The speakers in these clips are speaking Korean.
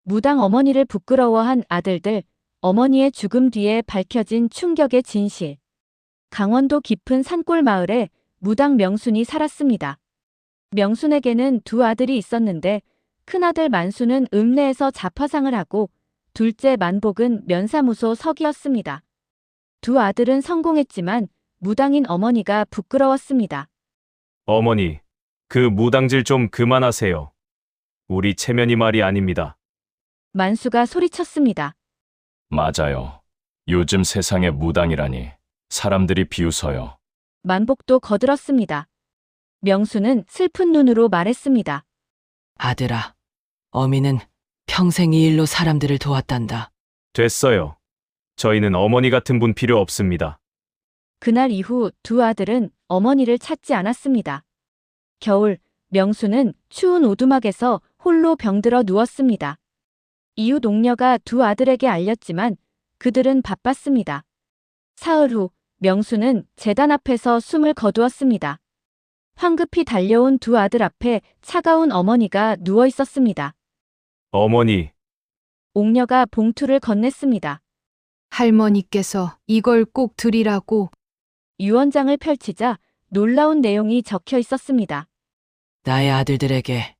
무당 어머니를 부끄러워한 아들들, 어머니의 죽음 뒤에 밝혀진 충격의 진실. 강원도 깊은 산골 마을에 무당 명순이 살았습니다. 명순에게는 두 아들이 있었는데 큰아들 만순은 읍내에서 자파상을 하고 둘째 만복은 면사무소 서기였습니다. 두 아들은 성공했지만 무당인 어머니가 부끄러웠습니다. 어머니, 그 무당질 좀 그만하세요. 우리 체면이 말이 아닙니다. 만수가 소리쳤습니다. 맞아요. 요즘 세상에 무당이라니 사람들이 비웃어요. 만복도 거들었습니다. 명수는 슬픈 눈으로 말했습니다. 아들아, 어미는 평생 이 일로 사람들을 도왔단다. 됐어요. 저희는 어머니 같은 분 필요 없습니다. 그날 이후 두 아들은 어머니를 찾지 않았습니다. 겨울, 명수는 추운 오두막에서 홀로 병들어 누웠습니다. 이웃 옥녀가 두 아들에게 알렸지만 그들은 바빴습니다. 사흘 후 명수는 제단 앞에서 숨을 거두었습니다. 황급히 달려온 두 아들 앞에 차가운 어머니가 누워 있었습니다. 어머니, 옥녀가 봉투를 건넸습니다. 할머니께서 이걸 꼭 드리라고. 유언장을 펼치자 놀라운 내용이 적혀 있었습니다. 나의 아들들에게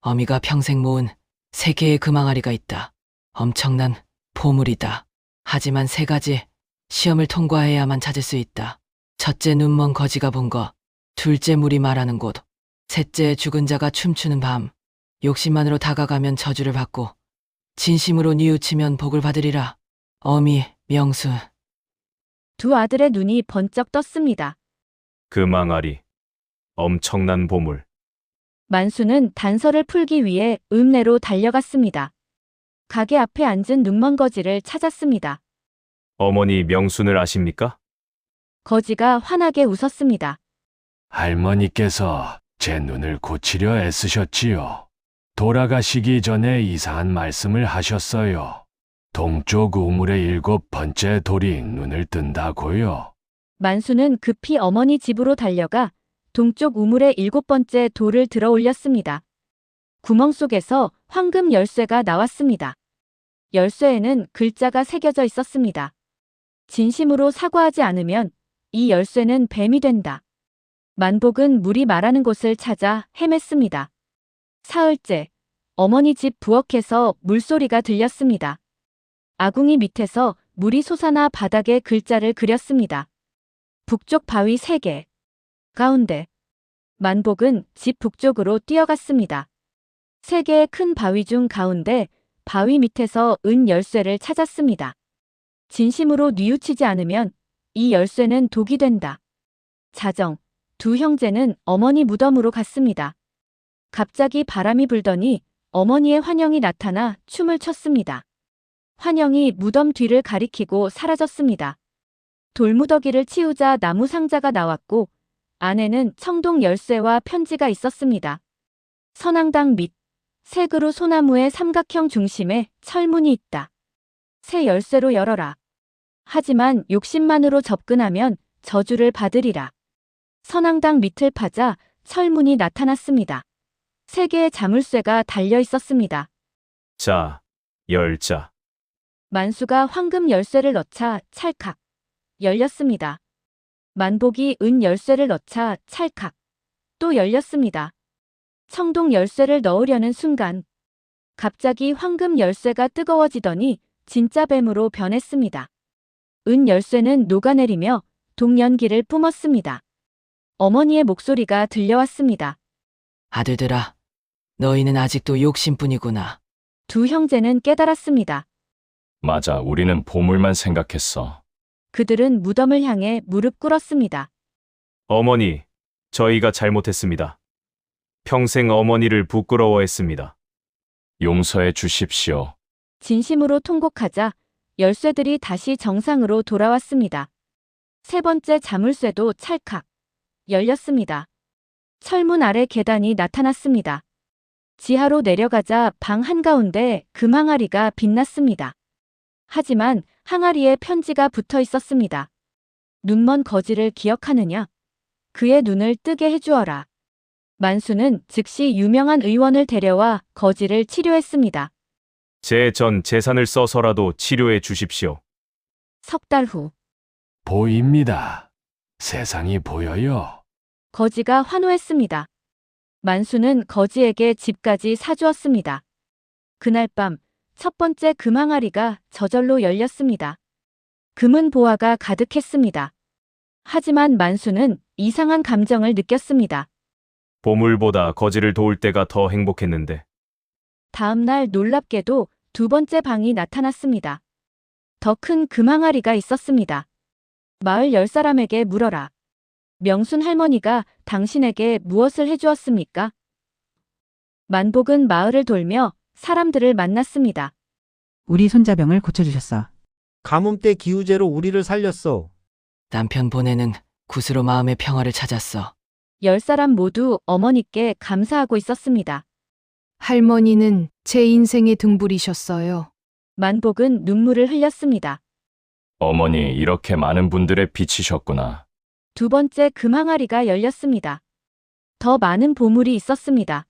어미가 평생 모은 3개의 금항아리가 있다. 엄청난 보물이다. 하지만 3가지 시험을 통과해야만 찾을 수 있다. 첫째 눈먼 거지가 본 것, 둘째 물이 말하는 곳, 셋째 죽은 자가 춤추는 밤. 욕심만으로 다가가면 저주를 받고 진심으로 뉘우치면 복을 받으리라. 어미, 명수. 두 아들의 눈이 번쩍 떴습니다. 그 망아리. 엄청난 보물. 만수는 단서를 풀기 위해 읍내로 달려갔습니다. 가게 앞에 앉은 눈먼 거지를 찾았습니다. 어머니 명순을 아십니까? 거지가 환하게 웃었습니다. 할머니께서 제 눈을 고치려 애쓰셨지요. 돌아가시기 전에 이상한 말씀을 하셨어요. 동쪽 우물의 7번째 돌이 눈을 뜬다고요. 만수는 급히 어머니 집으로 달려가 동쪽 우물의 7번째 돌을 들어 올렸습니다. 구멍 속에서 황금 열쇠가 나왔습니다. 열쇠에는 글자가 새겨져 있었습니다. 진심으로 사과하지 않으면 이 열쇠는 뱀이 된다. 만복은 물이 말하는 곳을 찾아 헤맸습니다. 사흘째, 어머니 집 부엌에서 물소리가 들렸습니다. 아궁이 밑에서 물이 솟아나 바닥에 글자를 그렸습니다. 북쪽 바위 3개. 가운데. 만복은 집 북쪽으로 뛰어갔습니다. 3개의 큰 바위 중 가운데 바위 밑에서 은 열쇠를 찾았습니다. 진심으로 뉘우치지 않으면 이 열쇠는 독이 된다. 자정, 두 형제는 어머니 무덤으로 갔습니다. 갑자기 바람이 불더니 어머니의 환영이 나타나 춤을 췄습니다. 환영이 무덤 뒤를 가리키고 사라졌습니다. 돌무더기를 치우자 나무 상자가 나왔고 안에는 청동 열쇠와 편지가 있었습니다. 선앙당 밑, 새 그루 소나무의 삼각형 중심에 철문이 있다. 새 열쇠로 열어라. 하지만 욕심만으로 접근하면 저주를 받으리라. 선앙당 밑을 파자 철문이 나타났습니다. 3개의 자물쇠가 달려 있었습니다. 자, 열자. 만수가 황금 열쇠를 넣자 찰칵 열렸습니다. 만복이 은 열쇠를 넣자 찰칵 또 열렸습니다. 청동 열쇠를 넣으려는 순간 갑자기 황금 열쇠가 뜨거워지더니 진짜 뱀으로 변했습니다. 은 열쇠는 녹아내리며 동연기를 뿜었습니다. 어머니의 목소리가 들려왔습니다. 아들들아, 너희는 아직도 욕심뿐이구나. 두 형제는 깨달았습니다. 맞아, 우리는 보물만 생각했어. 그들은 무덤을 향해 무릎 꿇었습니다. 어머니, 저희가 잘못했습니다. 평생 어머니를 부끄러워했습니다. 용서해 주십시오. 진심으로 통곡하자 열쇠들이 다시 정상으로 돌아왔습니다. 3번째 자물쇠도 찰칵 열렸습니다. 철문 아래 계단이 나타났습니다. 지하로 내려가자 방 한가운데 금항아리가 빛났습니다. 하지만 항아리에 편지가 붙어 있었습니다. 눈먼 거지를 기억하느냐? 그의 눈을 뜨게 해주어라. 만수는 즉시 유명한 의원을 데려와 거지를 치료했습니다. 제 전 재산을 써서라도 치료해 주십시오. 석 달 후, 보입니다. 세상이 보여요. 거지가 환호했습니다. 만수는 거지에게 집까지 사주었습니다. 그날 밤, 첫 번째 금항아리가 저절로 열렸습니다. 금은 보화가 가득했습니다. 하지만 만수는 이상한 감정을 느꼈습니다. 보물보다 거지를 도울 때가 더 행복했는데. 다음 날 놀랍게도 두 번째 방이 나타났습니다. 더 큰 금항아리가 있었습니다. 마을 10사람에게 물어라. 명순 할머니가 당신에게 무엇을 해주었습니까? 만복은 마을을 돌며 사람들을 만났습니다. 우리 손자병을 고쳐주셨어. 가뭄 때 기우제로 우리를 살렸어. 남편 보내는 굿으로 마음의 평화를 찾았어. 10사람 모두 어머니께 감사하고 있었습니다. 할머니는 제 인생의 등불이셨어요. 만복은 눈물을 흘렸습니다. 어머니, 이렇게 많은 분들의 빛이셨구나. 두 번째 금항아리가 열렸습니다. 더 많은 보물이 있었습니다.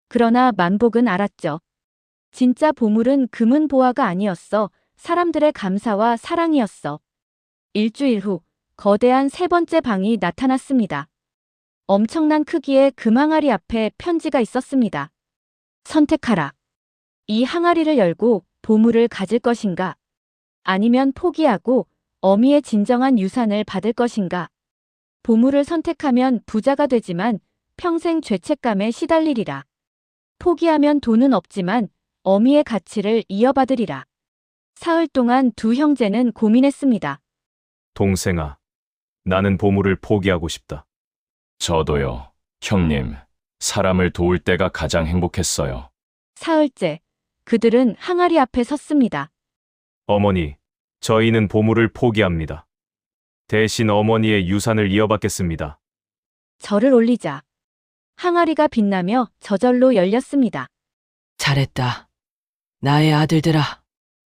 그러나 만복은 알았죠. 진짜 보물은 금은 보화가 아니었어. 사람들의 감사와 사랑이었어. 일주일 후 거대한 세 번째 방이 나타났습니다. 엄청난 크기의 금항아리 앞에 편지가 있었습니다. 선택하라. 이 항아리를 열고 보물을 가질 것인가? 아니면 포기하고 어미의 진정한 유산을 받을 것인가? 보물을 선택하면 부자가 되지만 평생 죄책감에 시달리리라. 포기하면 돈은 없지만 어미의 가치를 이어받으리라. 사흘 동안 두 형제는 고민했습니다. 동생아, 나는 보물을 포기하고 싶다. 저도요. 형님, 사람을 도울 때가 가장 행복했어요. 사흘째, 그들은 항아리 앞에 섰습니다. 어머니, 저희는 보물을 포기합니다. 대신 어머니의 유산을 이어받겠습니다. 절을 올리자 항아리가 빛나며 저절로 열렸습니다. 잘했다. 나의 아들들아,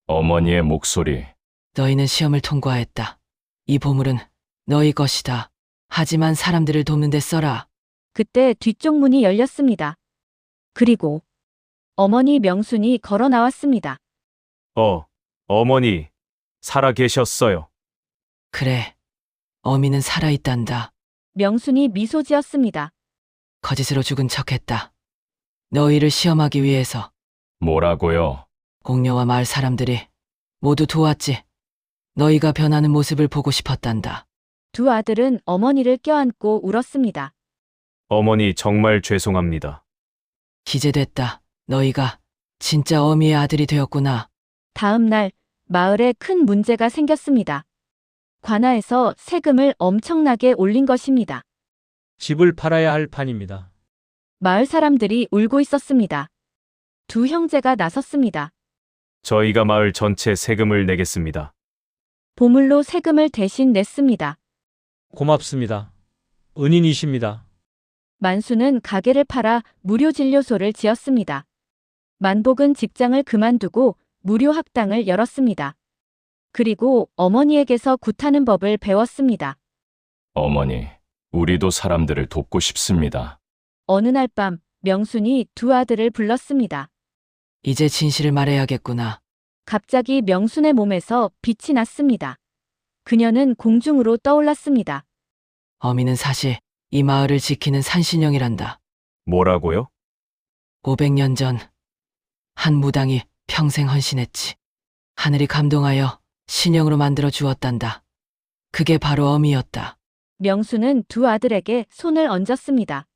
어머니의 목소리. 너희는 시험을 통과했다. 이 보물은 너희 것이다. 하지만 사람들을 돕는 데 써라. 그때 뒤쪽 문이 열렸습니다. 그리고 어머니 명순이 걸어 나왔습니다. 어머니, 살아 계셨어요. 그래, 어미는 살아있단다. 명순이 미소 지었습니다. 거짓으로 죽은 척했다. 너희를 시험하기 위해서. 뭐라고요? 공녀와 마을 사람들이 모두 도왔지. 너희가 변하는 모습을 보고 싶었단다. 두 아들은 어머니를 껴안고 울었습니다. 어머니, 정말 죄송합니다. 기재됐다. 너희가 진짜 어미의 아들이 되었구나. 다음 날 마을에 큰 문제가 생겼습니다. 관아에서 세금을 엄청나게 올린 것입니다. 집을 팔아야 할 판입니다. 마을 사람들이 울고 있었습니다. 두 형제가 나섰습니다. 저희가 마을 전체 세금을 내겠습니다. 보물로 세금을 대신 냈습니다. 고맙습니다. 은인이십니다. 만수는 가게를 팔아 무료 진료소를 지었습니다. 만복은 직장을 그만두고 무료 학당을 열었습니다. 그리고 어머니에게서 굿하는 법을 배웠습니다. 어머니, 우리도 사람들을 돕고 싶습니다. 어느 날 밤 명순이 두 아들을 불렀습니다. 이제 진실을 말해야겠구나. 갑자기 명순의 몸에서 빛이 났습니다. 그녀는 공중으로 떠올랐습니다. 어미는 사실 이 마을을 지키는 산신령이란다. 뭐라고요? 500년 전 한 무당이 평생 헌신했지. 하늘이 감동하여 신령으로 만들어 주었단다. 그게 바로 어미였다. 명순은 두 아들에게 손을 얹었습니다.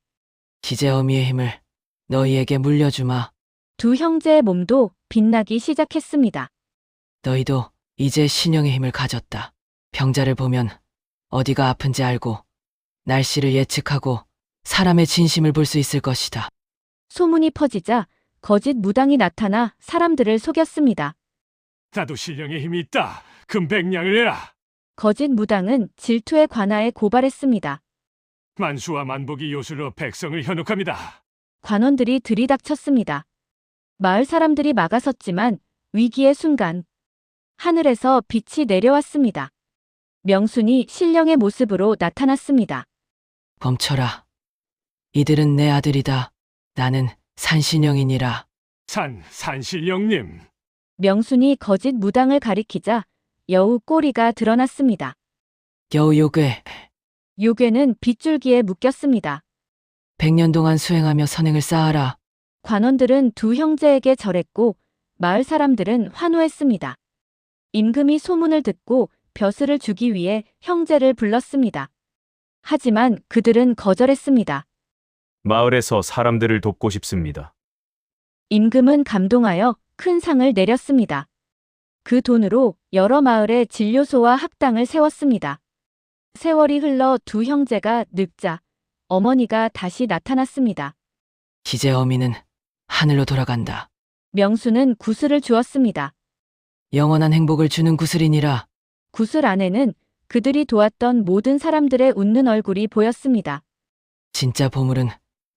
기재 어미의 힘을 너희에게 물려주마. 두 형제의 몸도 빛나기 시작했습니다. 너희도 이제 신령의 힘을 가졌다. 병자를 보면 어디가 아픈지 알고 날씨를 예측하고 사람의 진심을 볼 수 있을 것이다. 소문이 퍼지자 거짓 무당이 나타나 사람들을 속였습니다. 나도 신령의 힘이 있다. 금백냥을 내라. 거짓 무당은 질투의 관아에 고발했습니다. 만수와 만복이 요술로 백성을 현혹합니다. 관원들이 들이닥쳤습니다. 마을 사람들이 막아섰지만 위기의 순간 하늘에서 빛이 내려왔습니다. 명순이 신령의 모습으로 나타났습니다. 멈춰라. 이들은 내 아들이다. 나는 산신령이니라. 산신령님. 명순이 거짓 무당을 가리키자 여우 꼬리가 드러났습니다. 여우 요괴, 요괴는 빗줄기에 묶였습니다. 100년 동안 수행하며 선행을 쌓아라. 관원들은 두 형제에게 절했고 마을 사람들은 환호했습니다. 임금이 소문을 듣고 벼슬을 주기 위해 형제를 불렀습니다. 하지만 그들은 거절했습니다. 마을에서 사람들을 돕고 싶습니다. 임금은 감동하여 큰 상을 내렸습니다. 그 돈으로 여러 마을에 진료소와 학당을 세웠습니다. 세월이 흘러 두 형제가 늙자 어머니가 다시 나타났습니다. 이제 어미는 하늘로 돌아간다. 명수는 구슬을 주었습니다. 영원한 행복을 주는 구슬이니라. 구슬 안에는 그들이 도왔던 모든 사람들의 웃는 얼굴이 보였습니다. 진짜 보물은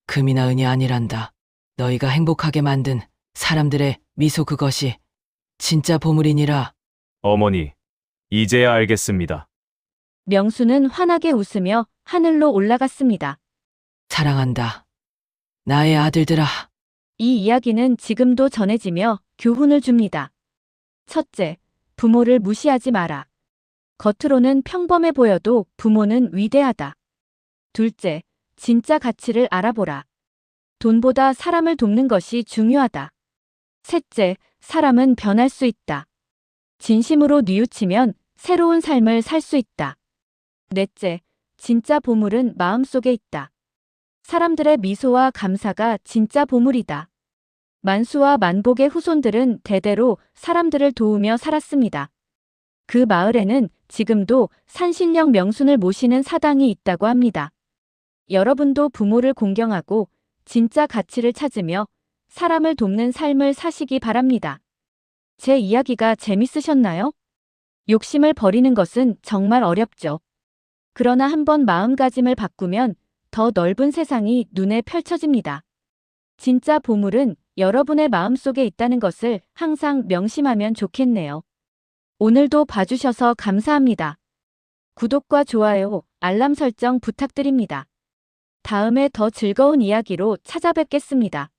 금이나 은이 아니란다. 너희가 행복하게 만든 사람들의 미소 그것이 진짜 보물이니라. 어머니, 이제야 알겠습니다. 명수는 환하게 웃으며 하늘로 올라갔습니다. 사랑한다. 나의 아들들아. 이 이야기는 지금도 전해지며 교훈을 줍니다. 첫째, 부모를 무시하지 마라. 겉으로는 평범해 보여도 부모는 위대하다. 둘째, 진짜 가치를 알아보라. 돈보다 사람을 돕는 것이 중요하다. 셋째, 사람은 변할 수 있다. 진심으로 뉘우치면 새로운 삶을 살 수 있다. 넷째, 진짜 보물은 마음속에 있다. 사람들의 미소와 감사가 진짜 보물이다. 만수와 만복의 후손들은 대대로 사람들을 도우며 살았습니다. 그 마을에는 지금도 산신령 명순을 모시는 사당이 있다고 합니다. 여러분도 부모를 공경하고 진짜 가치를 찾으며 사람을 돕는 삶을 사시기 바랍니다. 제 이야기가 재밌으셨나요? 욕심을 버리는 것은 정말 어렵죠. 그러나 한번 마음가짐을 바꾸면 더 넓은 세상이 눈에 펼쳐집니다. 진짜 보물은 여러분의 마음속에 있다는 것을 항상 명심하면 좋겠네요. 오늘도 봐주셔서 감사합니다. 구독과 좋아요, 알람 설정 부탁드립니다. 다음에 더 즐거운 이야기로 찾아뵙겠습니다.